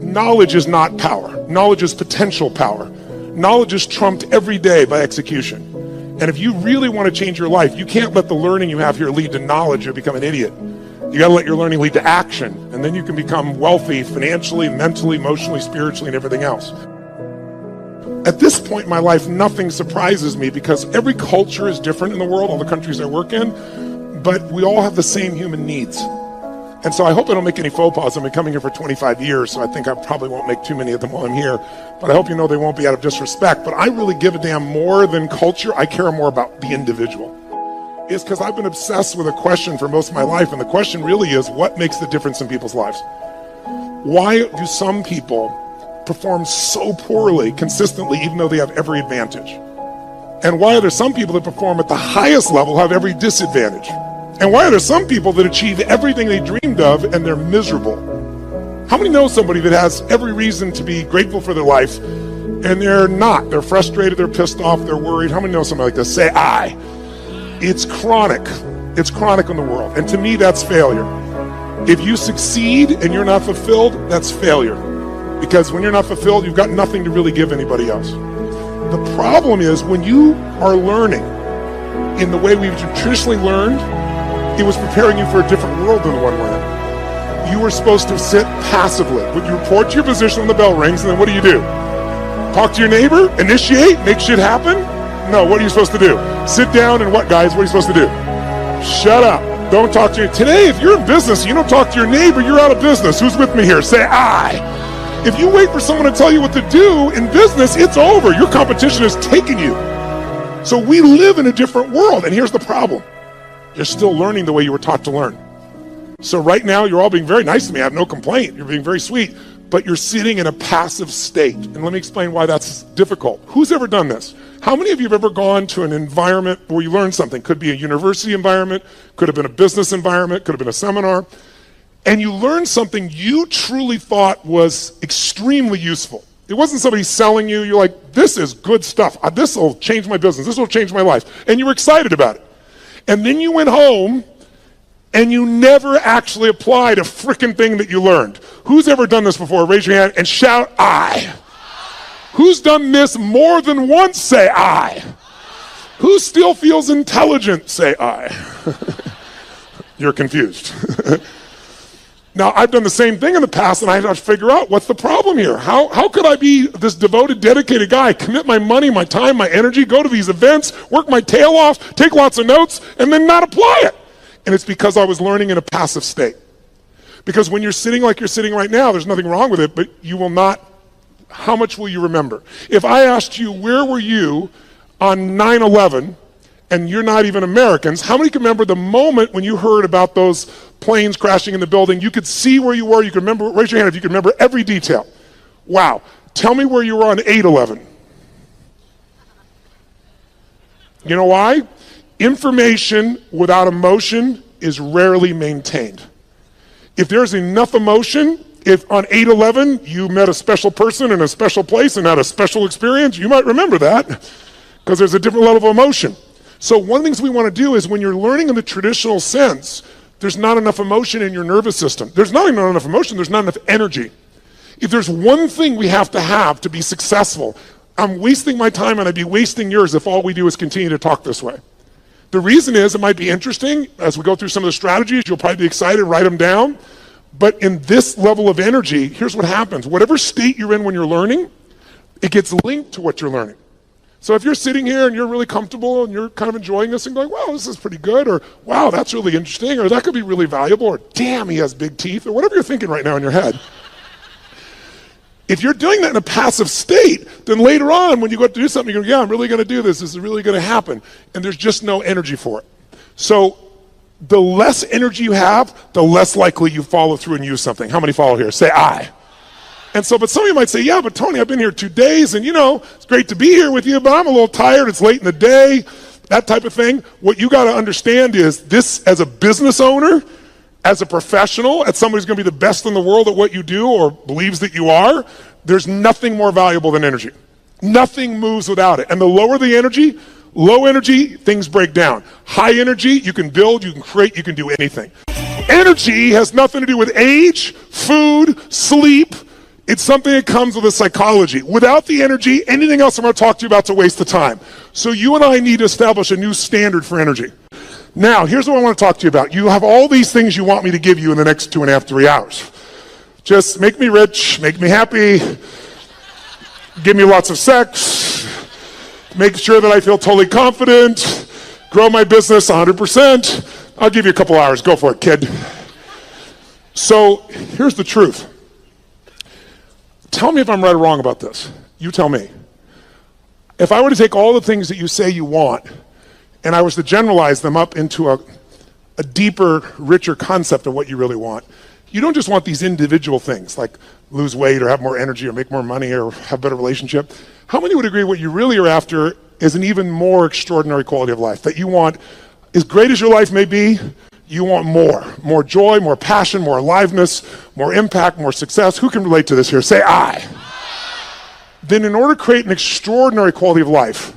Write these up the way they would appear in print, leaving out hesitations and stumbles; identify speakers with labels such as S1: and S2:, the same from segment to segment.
S1: Knowledge is not power. Knowledge is potential power. Knowledge is trumped every day by execution. And if you really want to change your life, you can't let the learning you have here lead to knowledge or become an idiot. You got to let your learning lead to action, and then you can become wealthy financially, mentally, emotionally, spiritually, and everything else. At this point in my life, nothing surprises me because every culture is different in the world, all the countries I work in, but we all have the same human needs. And so I hope I don't make any faux pas. I've been coming here for 25 years, so I think I probably won't make too many of them while I'm here. But I hope you know they won't be out of disrespect. But I really give a damn more than culture. I care more about the individual. It's because I've been obsessed with a question for most of my life, and the question really is, what makes the difference in people's lives? Why do some people perform so poorly consistently, even though they have every advantage? And why are there some people that perform at the highest level have every disadvantage? And why are there some people that achieve everything they dreamed of and they're miserable? How many know somebody that has every reason to be grateful for their life and they're not? They're frustrated, they're pissed off, they're worried. How many know somebody like this? Say I. It's chronic. It's chronic in the world. And to me, that's failure. If you succeed and you're not fulfilled, that's failure. Because when you're not fulfilled, you've got nothing to really give anybody else. The problem is when you are learning in the way we've traditionally learned, it was preparing you for a different world than the one we're in. You were supposed to sit passively. When you report to your position when the bell rings, and then what do? Talk to your neighbor? Initiate? Make shit happen? No, what are you supposed to do? Sit down and what, guys? What are you supposed to do? Shut up. Don't talk to you. Today, if you're in business, you don't talk to your neighbor, you're out of business. Who's with me here? Say I. If you wait for someone to tell you what to do in business, it's over. Your competition is taking you. So we live in a different world, and here's the problem. You're still learning the way you were taught to learn. So right now, you're all being very nice to me. I have no complaint. You're being very sweet, but you're sitting in a passive state. And let me explain why that's difficult. Who's ever done this? How many of you have ever gone to an environment where you learned something? Could be a university environment, could have been a business environment, could have been a seminar, and you learned something you truly thought was extremely useful. It wasn't somebody selling you. You're like, this is good stuff. This will change my business. This will change my life. And you were excited about it. And then you went home and you never actually applied a frickin' thing that you learned. Who's ever done this before? Raise your hand and shout, I. Who's done this more than once? Say, I. Who still feels intelligent? Say, I. You're confused. Now, I've done the same thing in the past, and I have to figure out what's the problem here. How could I be this devoted, dedicated guy, commit my money, my time, my energy, go to these events, work my tail off, take lots of notes, and then not apply it? And it's because I was learning in a passive state. Because when you're sitting like you're sitting right now, there's nothing wrong with it, but you will not, how much will you remember? If I asked you, where were you on 9/11, and you're not even Americans, how many can remember the moment when you heard about those planes crashing in the building? You could see where you were, you could remember, raise your hand if you could remember every detail. Wow. Tell me where you were on 8/11. You know why? Information without emotion is rarely maintained. If there's enough emotion, if on 8/11 you met a special person in a special place and had a special experience, you might remember that because there's a different level of emotion. So one of the things we want to do is when you're learning in the traditional sense, there's not enough emotion in your nervous system. There's not even enough emotion, there's not enough energy. If there's one thing we have to be successful, I'm wasting my time and I'd be wasting yours if all we do is continue to talk this way. The reason is it might be interesting. As we go through some of the strategies, you'll probably be excited, write them down. But in this level of energy, here's what happens. Whatever state you're in when you're learning, it gets linked to what you're learning. So if you're sitting here and you're really comfortable and you're kind of enjoying this and going, well, this is pretty good, or wow, that's really interesting, or that could be really valuable, or damn, he has big teeth, or whatever you're thinking right now in your head. If you're doing that in a passive state, then later on when you go to do something, you go, yeah, I'm really going to do this. This is really going to happen. And there's just no energy for it. So the less energy you have, the less likely you follow through and use something. How many follow here? Say I. And so, but some of you might say, yeah, but Tony, I've been here 2 days and it's great to be here with you, but I'm a little tired. It's late in the day, that type of thing. What you got to understand is this, as a business owner, as a professional, as somebody who's going to be the best in the world at what you do or believes that you are, there's nothing more valuable than energy. Nothing moves without it. And the lower the energy, low energy, things break down. High energy, you can build, you can create, you can do anything. Energy has nothing to do with age, food, sleep. It's something that comes with a psychology. Without the energy, anything else I'm going to talk to you about is a waste of time. So you and I need to establish a new standard for energy. Now, here's what I want to talk to you about. You have all these things you want me to give you in the next 2.5, 3 hours. Just make me rich, make me happy, give me lots of sex, make sure that I feel totally confident, grow my business 100%. I'll give you a couple hours. Go for it, kid. So here's the truth. Tell me if I'm right or wrong about this. You tell me. If I were to take all the things that you say you want and I was to generalize them up into a deeper, richer concept of what you really want, you don't just want these individual things like lose weight or have more energy or make more money or have a better relationship. How many would agree what you really are after is an even more extraordinary quality of life? That you want, as great as your life may be, you want more joy, more passion, more aliveness, more impact, more success. Who can relate to this here? Say I. Then in order to create an extraordinary quality of life,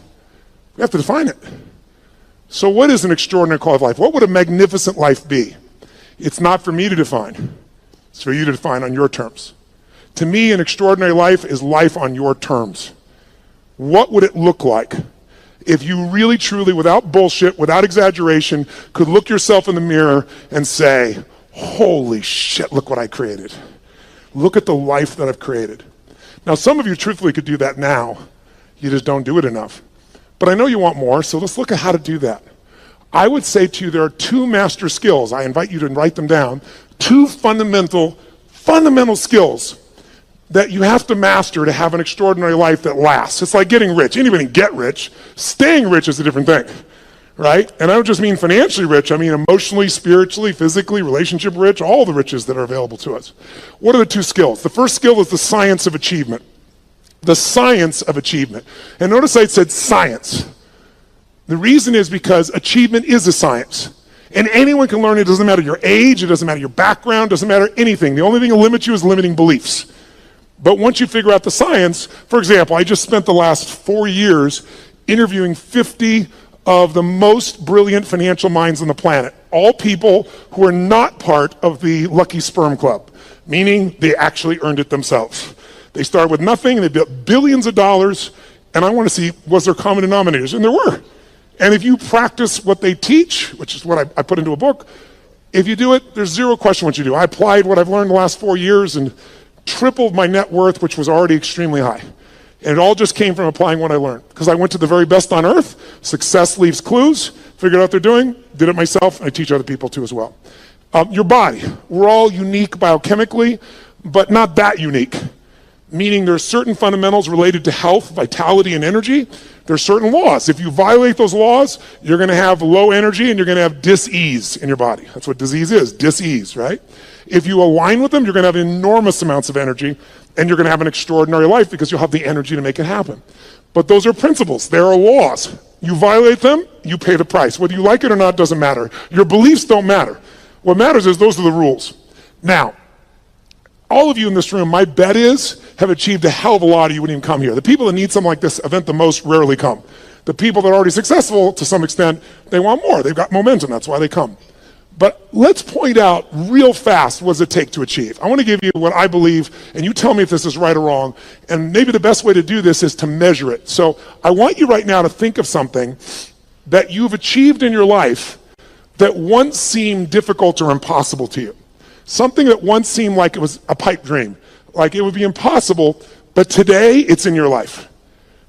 S1: we have to define it. So what is an extraordinary quality of life? What would a magnificent life be? It's not for me to define. It's for you to define on your terms. To me, an extraordinary life is life on your terms. What would it look like if you really, truly, without bullshit, without exaggeration, could look yourself in the mirror and say, holy shit, look what I created. Look at the life that I've created. Now, some of you truthfully could do that now. You just don't do it enough. But I know you want more, so let's look at how to do that. I would say to you, there are 2 master skills. I invite you to write them down. 2 fundamental skills that you have to master to have an extraordinary life that lasts. It's like getting rich. Anybody can get rich. Staying rich is a different thing, right? And I don't just mean financially rich. I mean emotionally, spiritually, physically, relationship rich, all the riches that are available to us. What are the 2 skills? The first skill is the science of achievement. The science of achievement. And notice I said science. The reason is because achievement is a science. And anyone can learn it. It doesn't matter your age. It doesn't matter your background. It doesn't matter anything. The only thing that limits you is limiting beliefs. But once you figure out the science, for example, I just spent the last 4 years interviewing 50 of the most brilliant financial minds on the planet. All people who are not part of the Lucky Sperm Club, meaning they actually earned it themselves. They started with nothing, and they built billions of dollars, and I want to see, was there common denominators? And there were. And if you practice what they teach, which is what I put into a book, if you do it, there's zero question what you do. I applied what I've learned the last 4 years and tripled my net worth, which was already extremely high. And it all just came from applying what I learned. Because I went to the very best on earth, success leaves clues, figured out what they're doing, did it myself, and I teach other people too as well. Your body, we're all unique biochemically, but not that unique. Meaning there's certain fundamentals related to health, vitality, and energy. There's certain laws. If you violate those laws, you're going to have low energy and you're going to have dis-ease in your body. That's what disease is, dis-ease, right? If you align with them, you're going to have enormous amounts of energy and you're going to have an extraordinary life because you'll have the energy to make it happen. But those are principles. There are laws. You violate them, you pay the price. Whether you like it or not doesn't matter. Your beliefs don't matter. What matters is those are the rules. Now, all of you in this room, my bet is, have achieved a hell of a lot or you wouldn't even come here. The people that need something like this event the most rarely come. The people that are already successful, to some extent, they want more. They've got momentum. That's why they come. But let's point out real fast what does it take to achieve. I want to give you what I believe, and you tell me if this is right or wrong. And maybe the best way to do this is to measure it. So I want you right now to think of something that you've achieved in your life that once seemed difficult or impossible to you. Something that once seemed like it was a pipe dream, like it would be impossible, but today it's in your life.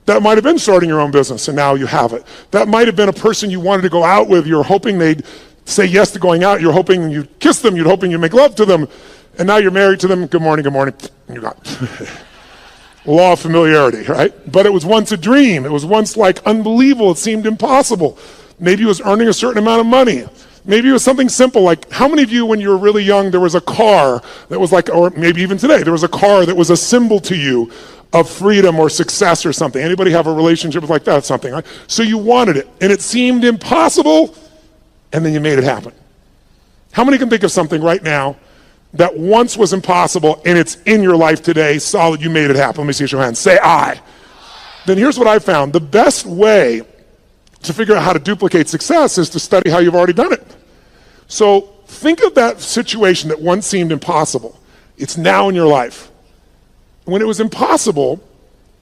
S1: That might have been starting your own business, and now you have it. That might have been a person you wanted to go out with. You're hoping they'd say yes to going out. You're hoping you'd kiss them. You're hoping you'd make love to them. And now you're married to them. Good morning, and you're gone. Law of familiarity, right? But it was once a dream. It was once like unbelievable. It seemed impossible. Maybe it was earning a certain amount of money. Maybe it was something simple like, how many of you when you were really young, there was a car that was like, or maybe even today, there was a car that was a symbol to you of freedom or success or something. Anybody have a relationship with like that, something? Right? So you wanted it, and it seemed impossible, and then you made it happen. How many can think of something right now that once was impossible, and it's in your life today, solid, you made it happen? Let me see your hands. Say I. Then here's what I found. The best way to figure out how to duplicate success is to study how you've already done it. So think of that situation that once seemed impossible. It's now in your life. When it was impossible,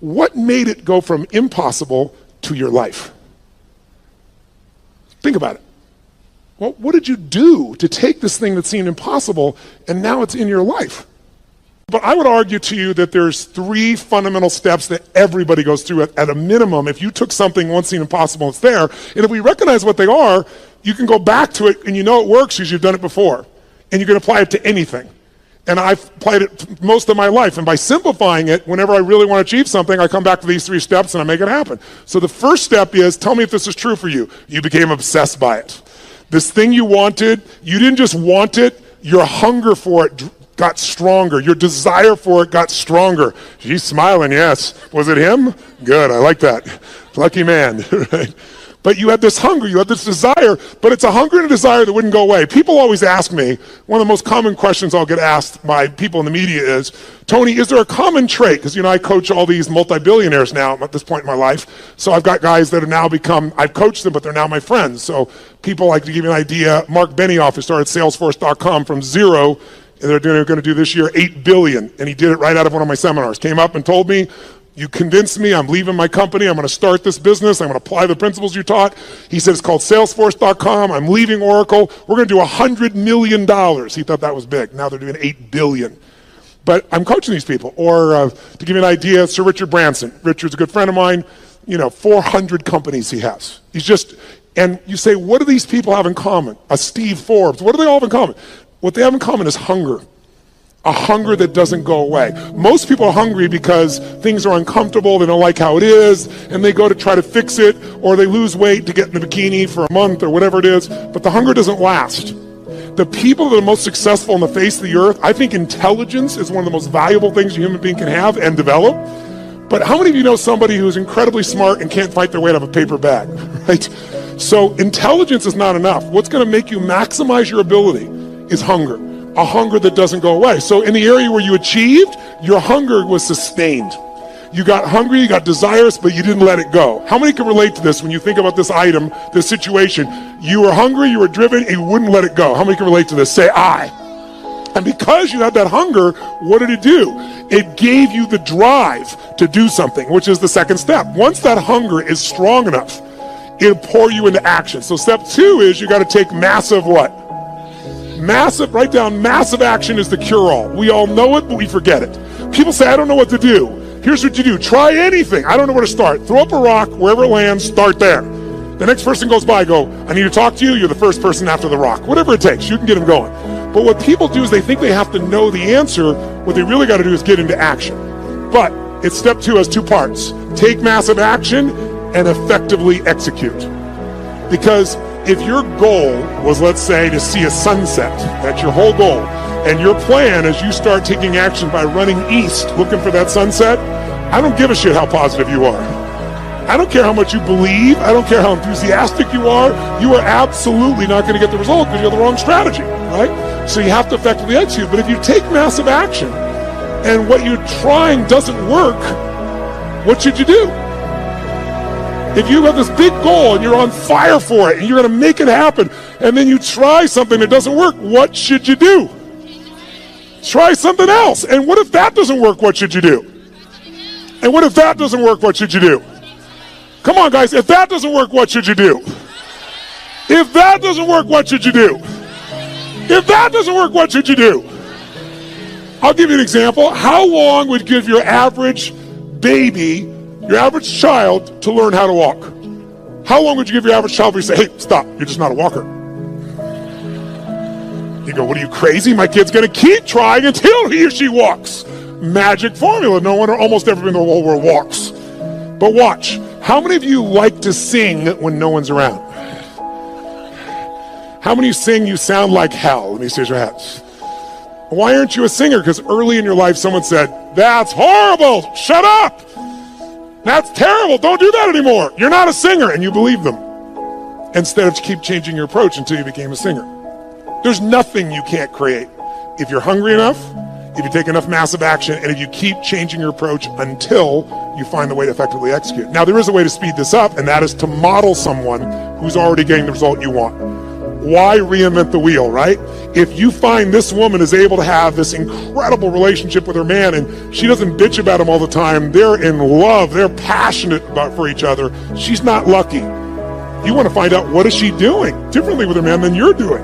S1: what made it go from impossible to your life? Think about it. Well, what did you do to take this thing that seemed impossible and now it's in your life? But I would argue to you that there's 3 fundamental steps that everybody goes through at a minimum. If you took something once seemed impossible, it's there. And if we recognize what they are, you can go back to it and you know it works because you've done it before. And you can apply it to anything. And I've applied it most of my life. And by simplifying it, whenever I really want to achieve something, I come back to these 3 steps and I make it happen. So the first step is, tell me if this is true for you. You became obsessed by it. This thing you wanted, you didn't just want it, your hunger for it got stronger. Your desire for it got stronger. She's smiling, yes. Was it him? Good, I like that. Lucky man, right? But you had this hunger, you had this desire, but it's a hunger and a desire that wouldn't go away. People always ask me, one of the most common questions I'll get asked by people in the media is, Tony, is there a common trait? Because, I coach all these multi-billionaires now at this point in my life. So I've got guys that have now become, I've coached them, but they're now my friends. So people, like, to give you an idea, Mark Benioff, who started Salesforce.com from 0, and they're going to do this year $8 billion. And he did it right out of one of my seminars. Came up and told me, you convinced me, I'm leaving my company, I'm going to start this business, I'm going to apply the principles you taught. He said, it's called Salesforce.com, I'm leaving Oracle, we're going to do $100 million. He thought that was big. Now they're doing $8 billion. But I'm coaching these people. Or to give you an idea, Sir Richard Branson. Richard's a good friend of mine, 400 companies he has. And you say, what do these people have in common? A Steve Forbes, what do they all have in common? What they have in common is hunger. A hunger that doesn't go away. Most people are hungry because things are uncomfortable, they don't like how it is, and they go to try to fix it, or they lose weight to get in the bikini for a month or whatever it is, but the hunger doesn't last. The people that are most successful on the face of the earth, I think intelligence is one of the most valuable things a human being can have and develop. But how many of you know somebody who's incredibly smart and can't fight their way out of a paper bag, right? So intelligence is not enough. What's going to make you maximize your ability is hunger. A hunger that doesn't go away. So in the area where you achieved, your hunger was sustained. You got hungry, you got desirous, but you didn't let it go. How many can relate to this when you think about this item, this situation? You were hungry, you were driven, and you wouldn't let it go. How many can relate to this? Say, I. And because you had that hunger, what did it do? It gave you the drive to do something, which is the second step. Once that hunger is strong enough, it'll pour you into action. So step 2 is you got to take massive what? Write down massive action is the cure-all. We all know it, but we forget it. People say, I don't know what to do. Here's what you do. Try anything. I don't know where to start. Throw up a rock, wherever it lands, start there. The next person goes by, go, I need to talk to you. You're the first person after the rock. Whatever it takes, you can get them going. But what people do is they think they have to know the answer. What they really got to do is get into action. But it's step 2 has 2 parts. Take massive action and effectively execute. Because if your goal was, let's say, to see a sunset, that's your whole goal, and your plan is you start taking action by running east looking for that sunset, I don't give a shit how positive you are. I don't care how much you believe. I don't care how enthusiastic you are absolutely not going to get the result because you have the wrong strategy, right? So you have to effectively execute. But if you take massive action and what you're trying doesn't work, what should you do? If you have this big goal and you're on fire for it and you're going to make it happen and then you try something that doesn't work, what should you do? Try something else. And what if that doesn't work, what should you do? And what if that doesn't work, what should you do? Come on, guys, if that doesn't work, what should you do? If that doesn't work, what should you do? If that doesn't work, what should you do? I'll give you an example. How long would give your average baby, your average child, to learn how to walk? How long would you give your average child before you say, hey, stop, you're just not a walker? You go, what are you, crazy? My kid's going to keep trying until he or she walks. Magic formula. No one or almost everyone in the whole world walks. But watch. How many of you like to sing when no one's around? How many sing you sound like hell? Let me see your hands. Why aren't you a singer? Because early in your life someone said, that's horrible, shut up. That's terrible, don't do that anymore. You're not a singer, and you believe them. Instead of keep changing your approach until you became a singer. There's nothing you can't create. If you're hungry enough, if you take enough massive action, and if you keep changing your approach until you find the way to effectively execute. Now, there is a way to speed this up, and that is to model someone who's already getting the result you want. why reinvent the wheel, right? If you find this woman is able to have this incredible relationship with her man and she doesn't bitch about him all the time, they're in love, they're passionate for each other, she's not lucky. You want to find out, what is she doing differently with her man than you're doing,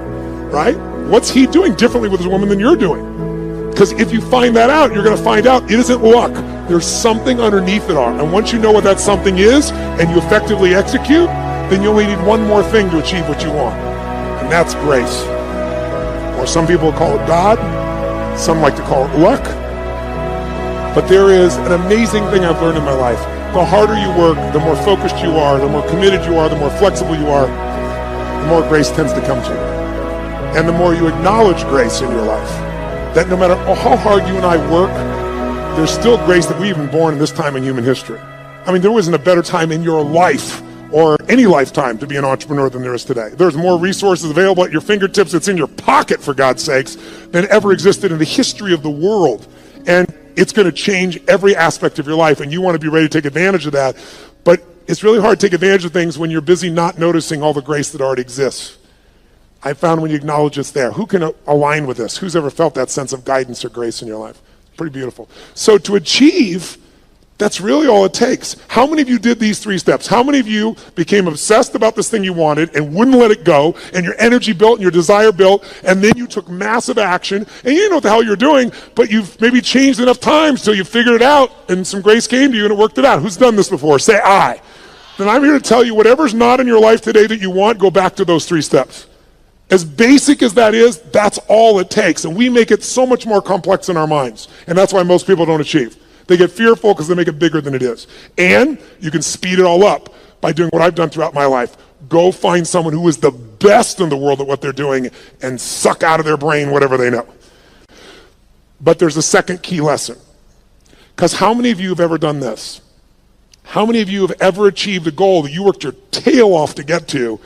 S1: right? What's he doing differently with his woman than you're doing? Because if you find that out, you're going to find out it isn't luck. There's something underneath it all. And once you know what that something is and you effectively execute, then you only need one more thing to achieve what you want. And that's grace. Or some people call it God. Some like to call it luck. But there is an amazing thing I've learned in my life. The harder you work, the more focused you are, the more committed you are, the more flexible you are, the more grace tends to come to you. And the more you acknowledge grace in your life, that no matter how hard you and I work, there's still grace that we've been born in this time in human history. I mean, there wasn't a better time in your life or any lifetime to be an entrepreneur than there is today. There's more resources available at your fingertips, it's in your pocket, for God's sakes, than ever existed in the history of the world. And it's going to change every aspect of your life, and you want to be ready to take advantage of that. But it's really hard to take advantage of things when you're busy not noticing all the grace that already exists. I found when you acknowledge it's there. Who can align with this? Who's ever felt that sense of guidance or grace in your life? Pretty beautiful. So to achieve, that's really all it takes. How many of you did these 3 steps? How many of you became obsessed about this thing you wanted and wouldn't let it go, and your energy built and your desire built, and then you took massive action, and you didn't know what the hell you're doing, but you've maybe changed enough times till you figured it out, and some grace came to you and it worked it out? Who's done this before? Say I. Then I'm here to tell you, whatever's not in your life today that you want, go back to those 3 steps. As basic as that is, that's all it takes. And we make it so much more complex in our minds. And that's why most people don't achieve. They get fearful because they make it bigger than it is. And you can speed it all up by doing what I've done throughout my life. Go find someone who is the best in the world at what they're doing and suck out of their brain whatever they know. But there's a second key lesson. Because how many of you have ever done this? How many of you have ever achieved a goal that you worked your tail off to get to,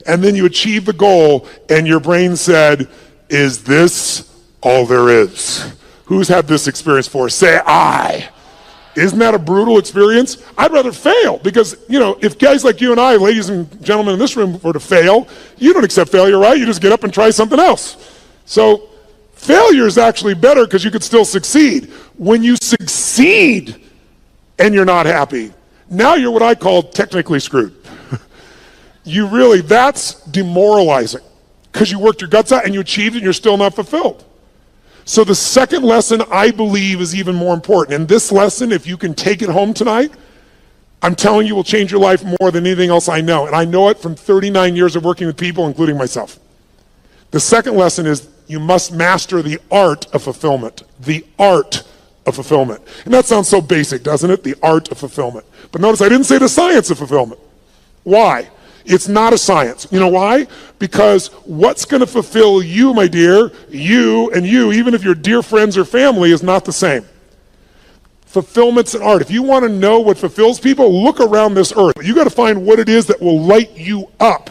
S1: and then you achieved the goal and your brain said, is this all there is? Who's had this experience before? Say I. Isn't that a brutal experience? I'd rather fail, because, you know, if guys like you and I, ladies and gentlemen in this room, were to fail, you don't accept failure, right? You just get up and try something else. So failure is actually better because you could still succeed. When you succeed and you're not happy, now you're what I call technically screwed. That's demoralizing, because you worked your guts out and you achieved it and you're still not fulfilled. So the second lesson, I believe, is even more important. And this lesson, if you can take it home tonight, I'm telling you, will change your life more than anything else I know. And I know it from 39 years of working with people, including myself. The second lesson is you must master the art of fulfillment. The art of fulfillment. And that sounds so basic, doesn't it? The art of fulfillment. But notice I didn't say the science of fulfillment. Why? It's not a science. You know why? Because what's going to fulfill you, my dear, you and you, even if you're dear friends or family, is not the same. Fulfillment's an art. If you want to know what fulfills people, look around this earth. You got to find what it is that will light you up.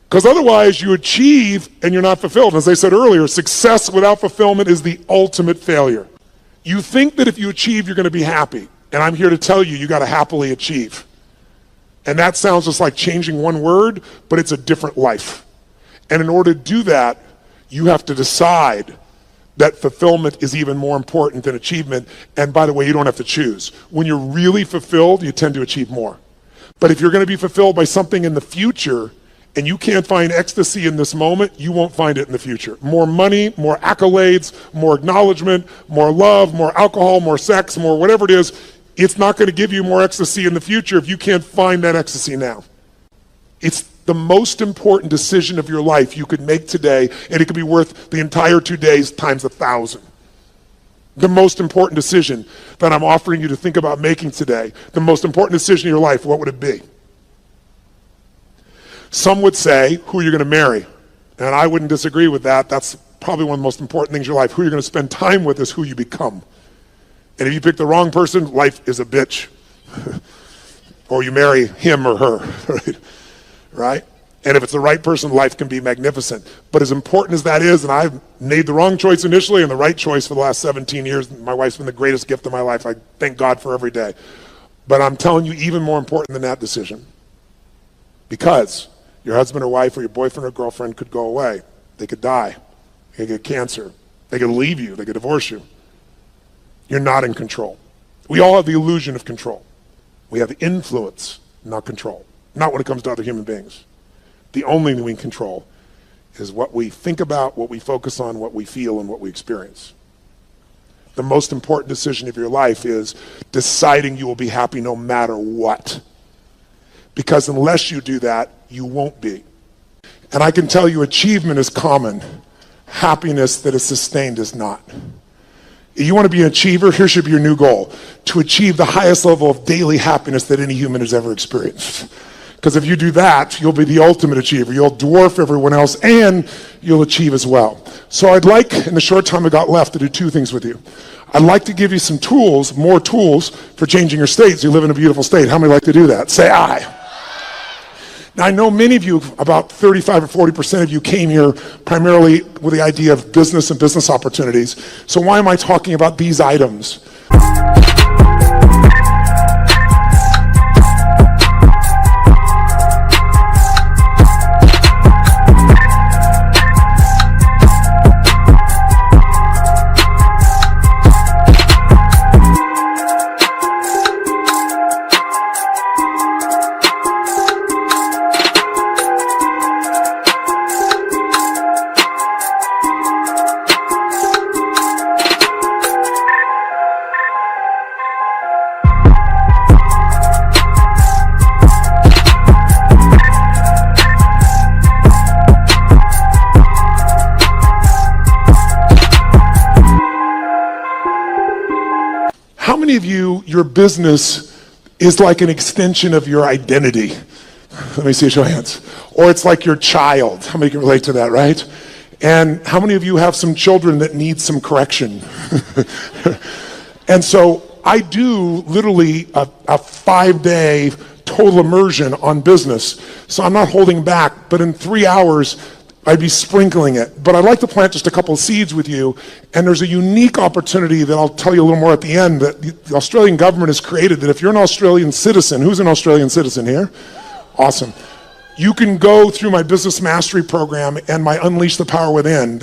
S1: Because otherwise you achieve and you're not fulfilled. As I said earlier, success without fulfillment is the ultimate failure. You think that if you achieve, you're going to be happy. And I'm here to tell you, you got to happily achieve. And that sounds just like changing one word, but it's a different life. And in order to do that, you have to decide that fulfillment is even more important than achievement. And by the way, you don't have to choose. When you're really fulfilled, you tend to achieve more. But if you're going to be fulfilled by something in the future, and you can't find ecstasy in this moment, you won't find it in the future. More money, more accolades, more acknowledgement, more love, more alcohol, more sex, more whatever it is, it's not going to give you more ecstasy in the future if you can't find that ecstasy now. It's The most important decision of your life you could make today, and it could be worth the entire 2 days times 1,000. The most important decision that I'm offering you to think about making today, the most important decision in your life, what would it be? Some would say, who you're going to marry. And I wouldn't disagree with that. That's probably one of the most important things in your life. Who you're going to spend time with is who you become. And if you pick the wrong person, life is a bitch. Or you marry him or her, right? And if it's the right person, life can be magnificent. But as important as that is, and I've made the wrong choice initially and the right choice for the last 17 years, my wife's been the greatest gift of my life. I thank God for every day. But I'm telling you, even more important than that decision. Because your husband or wife or your boyfriend or girlfriend could go away. They could die. They could get cancer. They could leave you. They could divorce you. You're not in control. We all have the illusion of control. We have influence, not control. Not when it comes to other human beings. The only thing we can control is what we think about, what we focus on, what we feel, and what we experience. The most important decision of your life is deciding you will be happy no matter what. Because unless you do that, you won't be. And I can tell you achievement is common. Happiness that is sustained is not. You want to be an achiever? Here should be your new goal. To achieve the highest level of daily happiness that any human has ever experienced. Because if you do that, you'll be the ultimate achiever. You'll dwarf everyone else and you'll achieve as well. So I'd like, in the short time I got left, to do two things with you. I'd like to give you some tools, more tools for changing your state so you live in a beautiful state. How many like to do that? Say aye. Now, I know many of you, about 35 or 40% of you, came here primarily with the idea of business and business opportunities. So why am I talking about these items? How many of you, your business is like an extension of your identity? Let me see a show of hands. Or it's like your child. How many can relate to that, right? And how many of you have some children that need some correction? And so I do literally a 5-day total immersion on business. So I'm not holding back, but in 3 hours, I'd be sprinkling it. But I'd like to plant just a couple of seeds with you. And there's a unique opportunity that I'll tell you a little more at the end that the Australian government has created, that if you're an Australian citizen, who's an Australian citizen here? Awesome. You can go through my business mastery program and my Unleash the Power Within.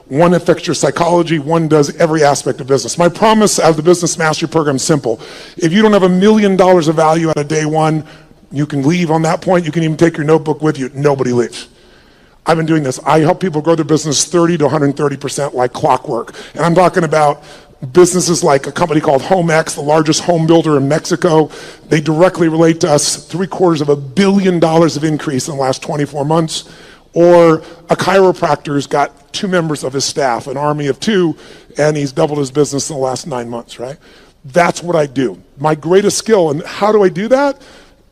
S1: One affects your psychology, one does every aspect of business. My promise out of the business mastery program is simple. If you don't have $1 million of value out of day one, you can leave on that point. You can even take your notebook with you. Nobody leaves. I've been doing this. I help people grow their business 30 to 130% like clockwork. And I'm talking about businesses like a company called HomeX, the largest home builder in Mexico. They directly relate to us. $750 million of increase in the last 24 months. Or a chiropractor's got 2 members of his staff, an army of 2, and he's doubled his business in the last 9 months, right? That's what I do. My greatest skill. And how do I do that?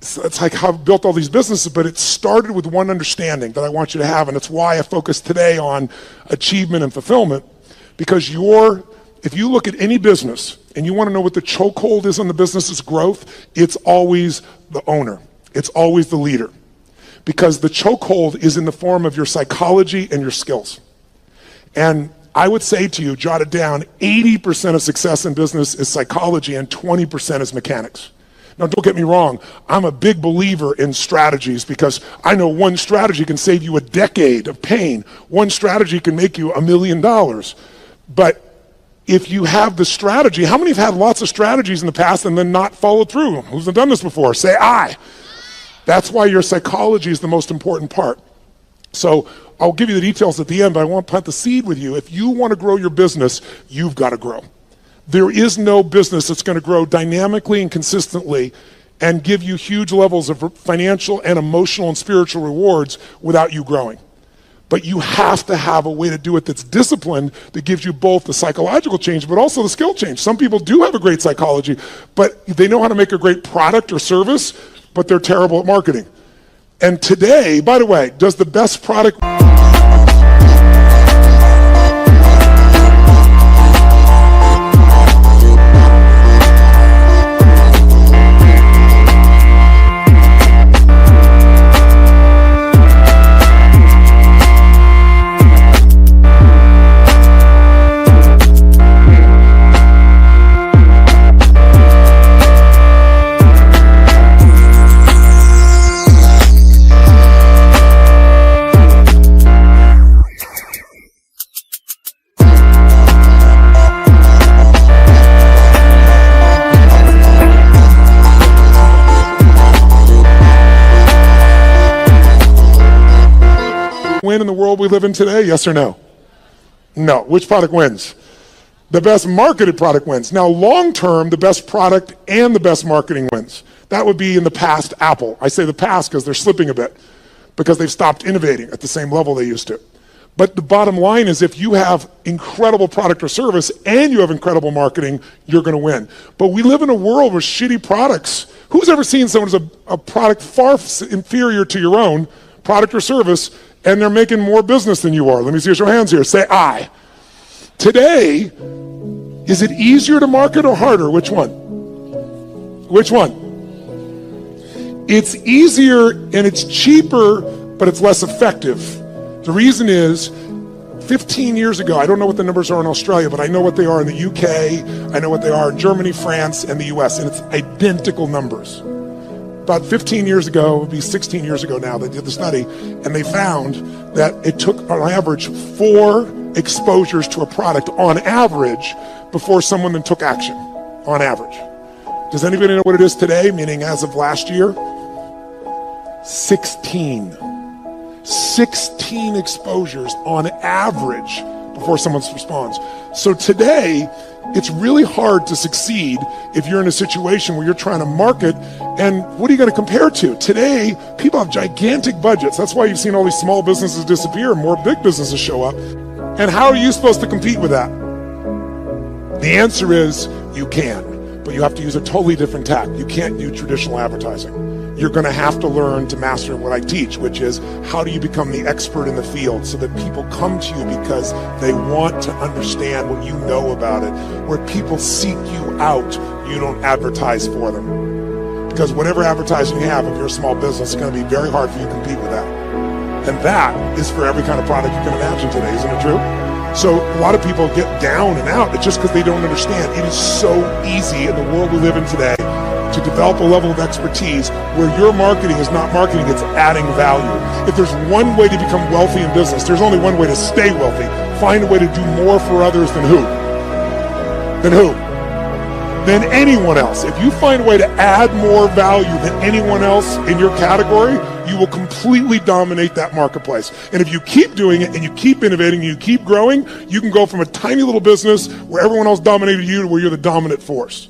S1: It's like how I've built all these businesses, but it started with one understanding that I want you to have, and it's why I focus today on achievement and fulfillment, because if you look at any business and you want to know what the chokehold is on the business's growth, it's always the owner. It's always the leader, because the chokehold is in the form of your psychology and your skills. And I would say to you, jot it down, 80% of success in business is psychology and 20% is mechanics. Now, don't get me wrong. I'm a big believer in strategies because I know one strategy can save you a decade of pain. One strategy can make you $1 million. But if you have the strategy, how many have had lots of strategies in the past and then not followed through? Who's done this before? Say aye. That's why your psychology is the most important part. So I'll give you the details at the end, but I want to plant the seed with you. If you want to grow your business, you've got to grow. There is no business that's going to grow dynamically and consistently and give you huge levels of financial and emotional and spiritual rewards without you growing. But you have to have a way to do it that's disciplined, that gives you both the psychological change, but also the skill change. Some people do have a great psychology, but they know how to make a great product or service, but they're terrible at marketing. And today, by the way, does the best product... win in the world we live in today? Yes or no? No. Which product wins? The best marketed product wins. Now, long term, the best product and the best marketing wins. That would be in the past Apple. I say the past because they're slipping a bit, because they've stopped innovating at the same level they used to. But the bottom line is, if you have incredible product or service and you have incredible marketing, you're going to win. But we live in a world with shitty products. Who's ever seen someone who's a product far inferior to your own product or service, and they're making more business than you are? Let me see your hands here. Say I. Today, is it easier to market or harder? Which one? Which one? It's easier and it's cheaper, but it's less effective. The reason is, 15 years ago, I don't know what the numbers are in Australia, but I know what they are in the UK, I know what they are in Germany, France, and the US, and it's identical numbers. About 15 years ago, it would be 16 years ago now, they did the study, and they found that it took on average 4 exposures to a product on average before someone then took action, on average. Does anybody know what it is today, meaning as of last year? 16. 16 exposures on average before someone responds. So today, it's really hard to succeed if you're in a situation where you're trying to market, and what are you going to compare to? Today, people have gigantic budgets. That's why you've seen all these small businesses disappear and more big businesses show up. And how are you supposed to compete with that? The answer is you can, but you have to use a totally different tack. You can't do traditional advertising. You're going to have to learn to master what I teach, which is how do you become the expert in the field so that people come to you because they want to understand what you know about it. Where people seek you out, you don't advertise for them. Because whatever advertising you have, if you're a small business, it's going to be very hard for you to compete with that. And that is for every kind of product you can imagine today, isn't it true? So a lot of people get down and out. It's just because they don't understand. It is so easy in the world we live in today to develop a level of expertise where your marketing is not marketing, it's adding value. If there's one way to become wealthy in business, there's only one way to stay wealthy. Find a way to do more for others than who? Than who? Than anyone else. If you find a way to add more value than anyone else in your category, you will completely dominate that marketplace. And if you keep doing it and you keep innovating and you keep growing, you can go from a tiny little business where everyone else dominated you to where you're the dominant force.